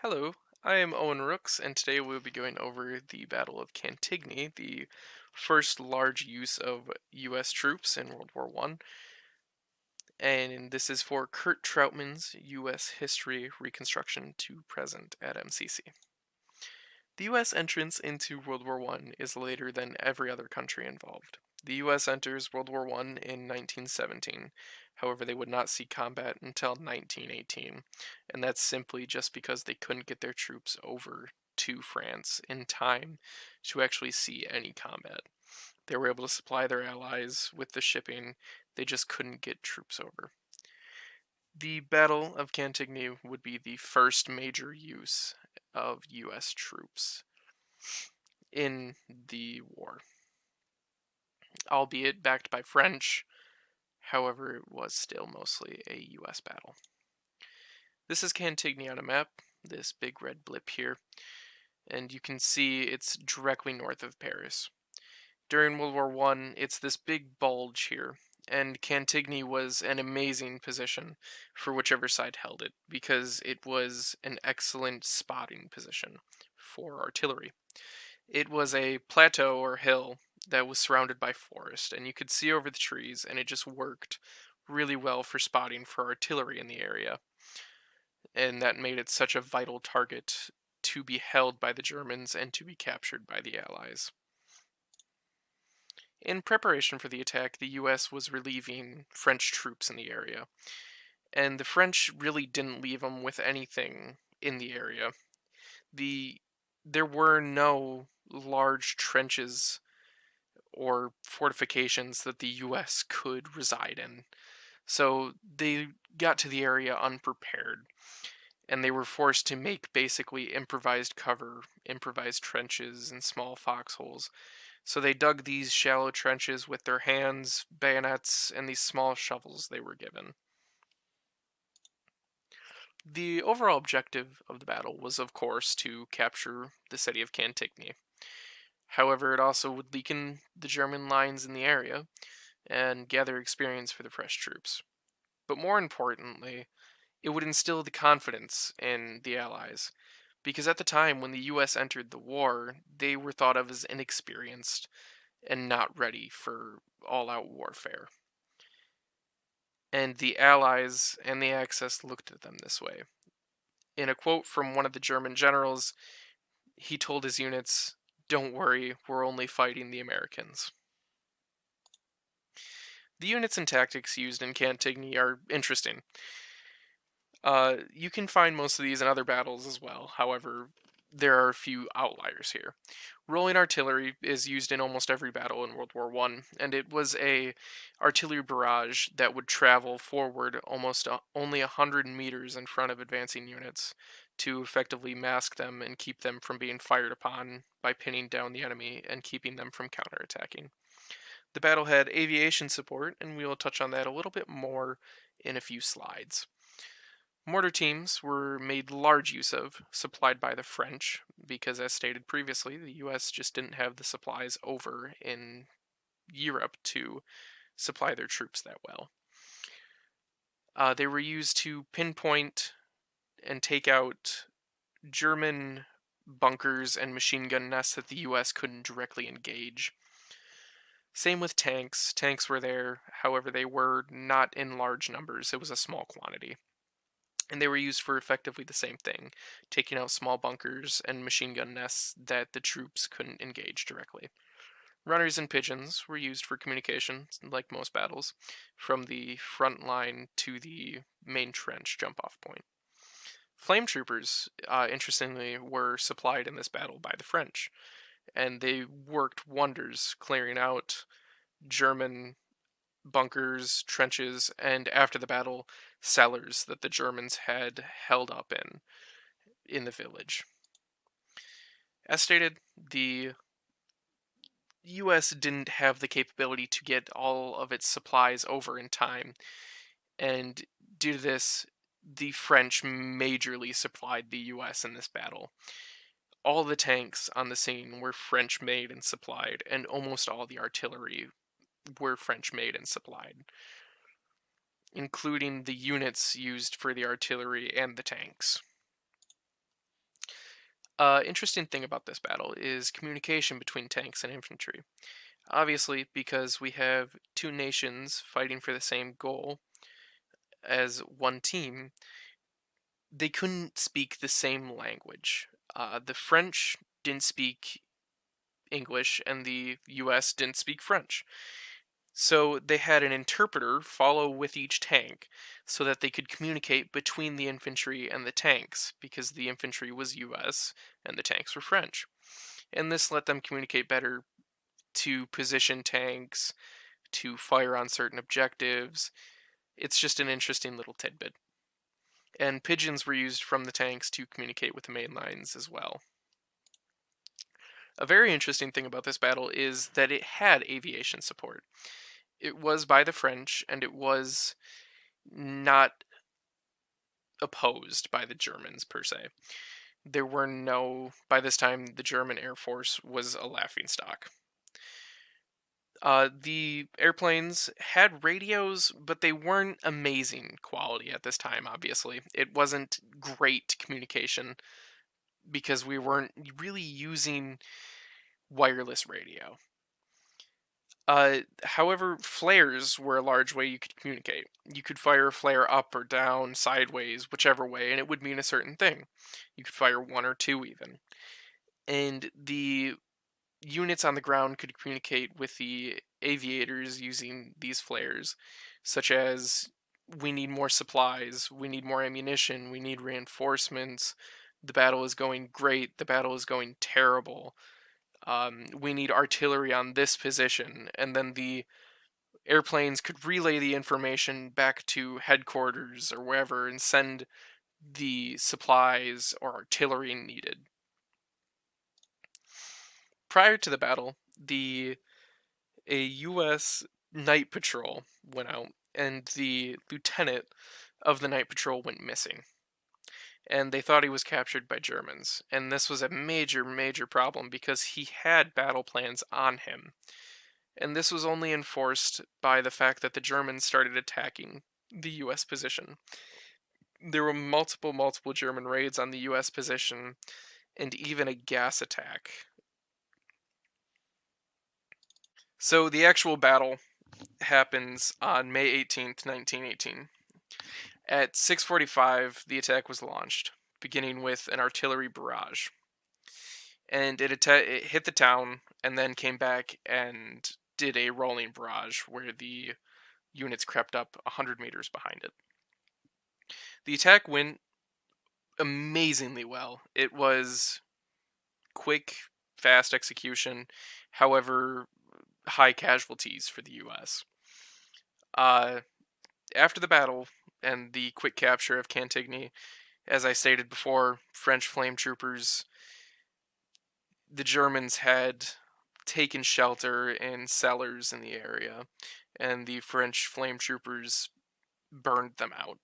Hello, I am Owen Rooks, and today we'll be going over the Battle of Cantigny, the first large use of U.S. troops in World War One. And this is for Kurt Troutman's U.S. History Reconstruction to Present at MCC. The U.S. entrance into World War One is later than every other country involved. The U.S. enters World War One in 1917. However, they would not see combat until 1918, and that's simply just because they couldn't get their troops over to France in time to actually see any combat. They were able to supply their allies with the shipping, they just couldn't get troops over. The Battle of Cantigny would be the first major use of U.S. troops in the war, albeit backed by French. However, it was still mostly a U.S. battle. This is Cantigny on a map, this big red blip here, and you can see it's directly north of Paris. During World War One, it's this big bulge here, and Cantigny was an amazing position for whichever side held it, because it was an excellent spotting position for artillery. It was a plateau or hill that was surrounded by forest, and you could see over the trees, and it just worked really well for spotting for artillery in the area. And that made it such a vital target to be held by the Germans and to be captured by the Allies. In preparation for the attack, the US was relieving French troops in the area, and the French really didn't leave them with anything in the area. The there were no large trenches or fortifications that the US could reside in. So they got to the area unprepared, and they were forced to make basically improvised cover, improvised trenches, and small foxholes. So they dug these shallow trenches with their hands, bayonets, and these small shovels they were given. The overall objective of the battle was, of course, to capture the city of Cantigny. However, it also would weaken the German lines in the area and gather experience for the fresh troops. But more importantly, it would instill the confidence in the Allies, because at the time when the US entered the war, they were thought of as inexperienced and not ready for all out warfare. And the Allies and the Axis looked at them this way. In a quote from one of the German generals, he told his units, "Don't worry, we're only fighting the Americans." The units and tactics used in Cantigny are interesting. You can find most of these in other battles as well, however, there are a few outliers here. Rolling artillery is used in almost every battle in World War One, and it was a artillery barrage that would travel forward almost only 100 meters in front of advancing units to effectively mask them and keep them from being fired upon by pinning down the enemy and keeping them from counterattacking. The battle had aviation support, and we will touch on that a little bit more in a few slides. Mortar teams were made large use of, supplied by the French, because as stated previously, the US just didn't have the supplies over in Europe to supply their troops that well. They were used to pinpoint and take out German bunkers and machine gun nests that the US couldn't directly engage. Same with tanks. Tanks were there, however, they were not in large numbers, it was a small quantity. And they were used for effectively the same thing, taking out small bunkers and machine gun nests that the troops couldn't engage directly. Runners and pigeons were used for communication, like most battles, from the front line to the main trench jump off point. Flame troopers, interestingly, were supplied in this battle by the French, and they worked wonders clearing out German bunkers, trenches, and after the battle, cellars that the Germans had held up in the village. As stated, the US didn't have the capability to get all of its supplies over in time, and due to this, the French majorly supplied the US in this battle. All the tanks on the scene were French made and supplied, and almost all the artillery were French made and supplied, including the units used for the artillery and the tanks. Interesting thing about this battle is communication between tanks and infantry. Obviously, because we have two nations fighting for the same goal as one team, they couldn't speak the same language. The French didn't speak English, and the US didn't speak French. So they had an interpreter follow with each tank so that they could communicate between the infantry and the tanks, because the infantry was US and the tanks were French. And this let them communicate better to position tanks, to fire on certain objectives. It's just an interesting little tidbit. And pigeons were used from the tanks to communicate with the main lines as well. A very interesting thing about this battle is that it had aviation support. It was by the French, and it was not opposed by the Germans per se. There were no, by this time, the German Air Force was a laughingstock. The airplanes had radios, but they weren't amazing quality at this time, obviously. It wasn't great communication because we weren't really using wireless radio. However, flares were a large way you could communicate. You could fire a flare up or down, sideways, whichever way, and it would mean a certain thing. You could fire one or two even. And the units on the ground could communicate with the aviators using these flares, such as we need more supplies, we need more ammunition, we need reinforcements, the battle is going great, the battle is going terrible, we need artillery on this position, and then the airplanes could relay the information back to headquarters or wherever and send the supplies or artillery needed. Prior to the battle, a U.S. night patrol went out, and the lieutenant of the night patrol went missing. And they thought he was captured by Germans. And this was a major, major problem because he had battle plans on him. And this was only enforced by the fact that the Germans started attacking the US position. There were multiple, multiple German raids on the US position, and even a gas attack. So the actual battle happens on May 18th, 1918. At 6:45, the attack was launched, beginning with an artillery barrage. And it hit the town and then came back and did a rolling barrage where the units crept up 100 meters behind it. The attack went amazingly well. It was quick, fast execution, however, high casualties for the US. Uh, After the battle and the quick capture of Cantigny, as I stated before, French flame troopers, the Germans had taken shelter in cellars in the area, and the French flame troopers burned them out.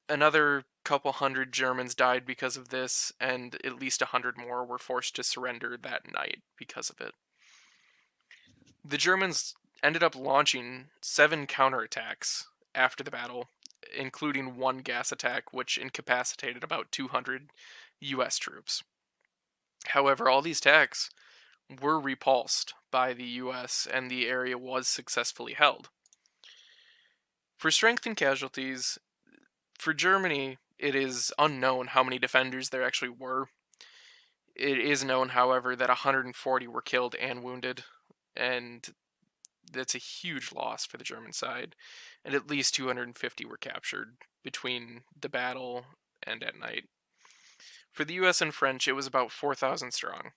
Another couple hundred Germans died because of this, and at least 100 more were forced to surrender that night because of it. The Germans ended up launching 7 counterattacks after the battle, including one gas attack, which incapacitated about 200 US troops. However, all these attacks were repulsed by the US, and the area was successfully held. For strength and casualties, for Germany, it is unknown how many defenders there actually were. It is known, however, that 140 were killed and wounded, and that's a huge loss for the German side, and at least 250 were captured between the battle and at night. For the US and French, it was about 4,000 strong,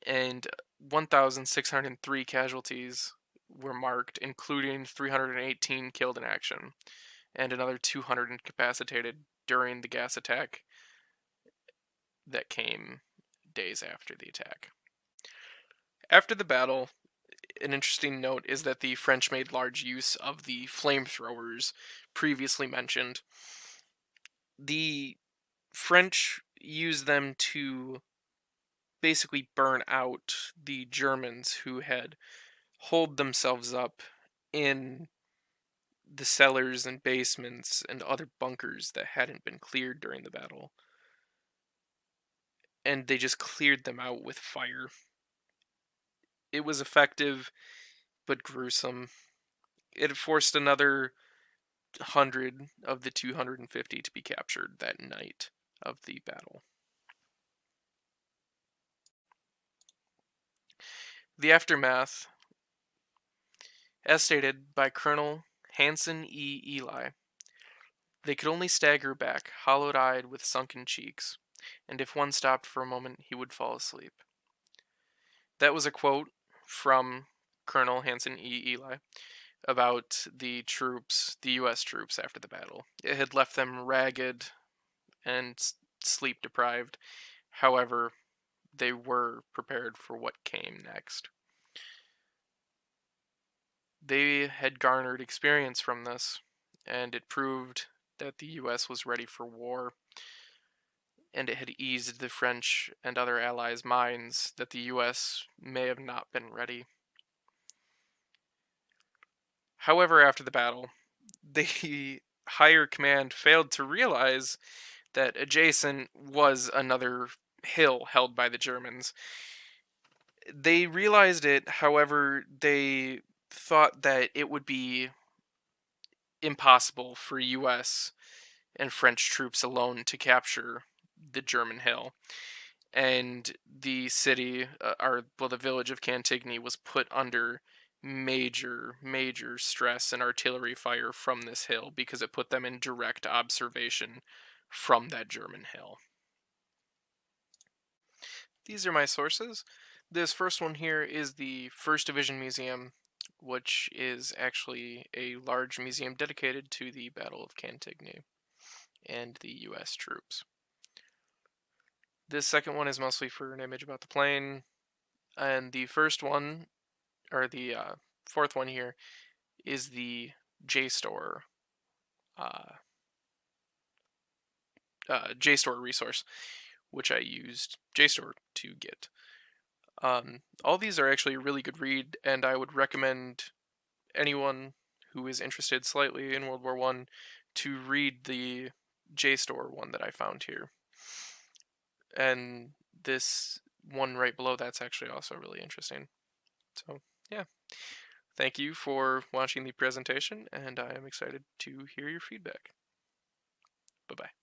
and 1,603 casualties were marked, including 318 killed in action, and another 200 incapacitated during the gas attack that came days after the attack. After the battle, an interesting note is that the French made large use of the flamethrowers previously mentioned. The French used them to basically burn out the Germans who had holed themselves up in the cellars and basements and other bunkers that hadn't been cleared during the battle. and they just cleared them out with fire. It was effective, but gruesome. It forced another 100 of the 250 to be captured that night of the battle. The aftermath, as stated by Colonel Hanson E. Eli, they could only stagger back, hollow-eyed with sunken cheeks, and if one stopped for a moment, he would fall asleep. That was a quote from Colonel Hanson E. Eli about the troops, the U.S. troops after the battle. It had left them ragged and sleep deprived. However, they were prepared for what came next. They had garnered experience from this, and it proved that the US was ready for war, and it had eased the French and other allies' minds that the US may have not been ready. However, after the battle, the higher command failed to realize that adjacent was another hill held by the Germans. They realized it, however, they thought that it would be impossible for US and French troops alone to capture the German hill. And the city, or well, the village of Cantigny was put under major stress and artillery fire from this hill because it put them in direct observation from that German hill. These are my sources. This first one here is the 1st Division Museum, which is actually a large museum dedicated to the Battle of Cantigny and the US troops. This second one is mostly for an image about the plane, and the first one, or the fourth one here, is the JSTOR uh, JSTOR resource, which I used JSTOR to get. All these are actually a really good read, and I would recommend anyone who is interested slightly in World War One to read the JSTOR one that I found here. And this one right below that's actually also really interesting. So, yeah. Thank you for watching the presentation, and I am excited to hear your feedback. Bye-bye.